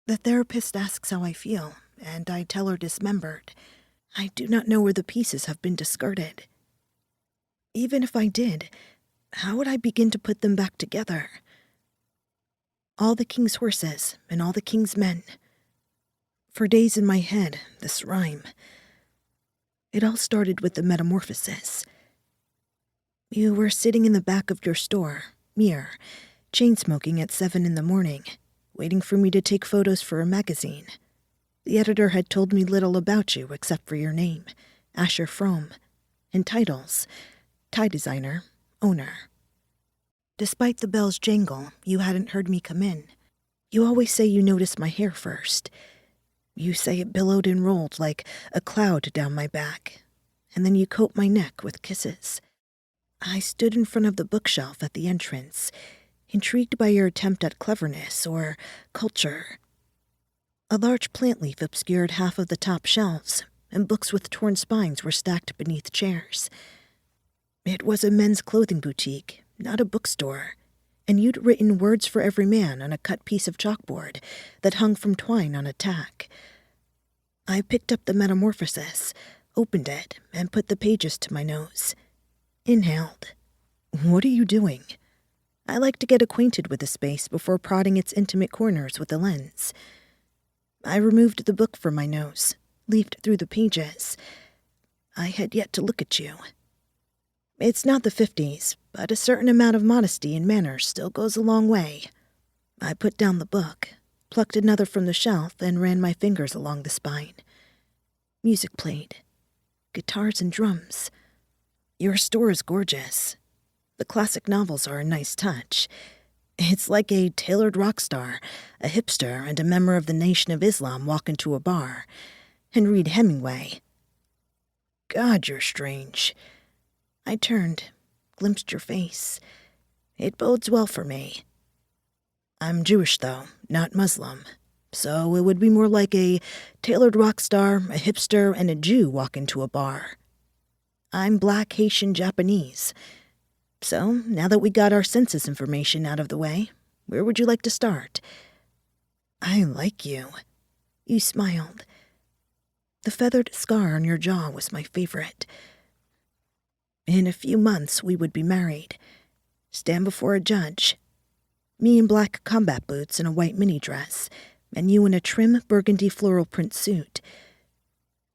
The therapist asks how I feel, and I tell her dismembered. I do not know where the pieces have been discarded. Even if I did, how would I begin to put them back together? All the king's horses and all the king's men. For days in my head, this rhyme. It all started with the metamorphosis. You were sitting in the back of your store, Mirror, chain-smoking at 7 a.m, waiting for me to take photos for a magazine. The editor had told me little about you except for your name, Asher Fromm, and titles, tie designer, owner. Despite the bell's jangle, you hadn't heard me come in. You always say you noticed my hair first. You say it billowed and rolled like a cloud down my back, and then you coat my neck with kisses. I stood in front of the bookshelf at the entrance, intrigued by your attempt at cleverness or culture. A large plant leaf obscured half of the top shelves, and books with torn spines were stacked beneath chairs. It was a men's clothing boutique, not a bookstore, and you'd written words for every man on a cut piece of chalkboard that hung from twine on a tack. I picked up the Metamorphosis, opened it, and put the pages to my nose. Inhaled. What are you doing? I like to get acquainted with a space before prodding its intimate corners with a lens. I removed the book from my nose, leafed through the pages. I had yet to look at you. It's not the 50s, but a certain amount of modesty and manners still goes a long way. I put down the book, plucked another from the shelf, and ran my fingers along the spine. Music played. Guitars and drums. Your store is gorgeous. The classic novels are a nice touch. It's like a tailored rock star, a hipster, and a member of the Nation of Islam walk into a bar and read Hemingway. God, you're strange. I turned, glimpsed your face. It bodes well for me. I'm Jewish, though, not Muslim, so it would be more like a tailored rock star, a hipster, and a Jew walk into a bar. I'm Black, Haitian, Japanese. So, now that we got our census information out of the way, where would you like to start? I like you. You smiled. The feathered scar on your jaw was my favorite. In a few months, we would be married. Stand before a judge. Me in black combat boots and a white mini dress, and you in a trim burgundy floral print suit.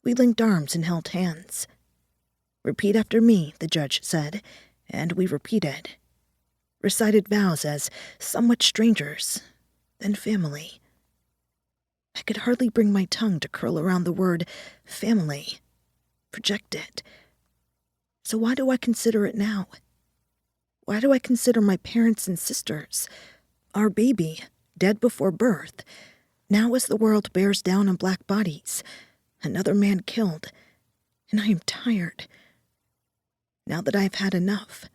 We linked arms and held hands. Repeat after me, the judge said, and we repeated. Recited vows as somewhat strangers, then family. I could hardly bring my tongue to curl around the word family. Project it. So why do I consider it now? Why do I consider my parents and sisters, our baby, dead before birth, now as the world bears down on black bodies, another man killed, and I am tired. Now that I've had enough,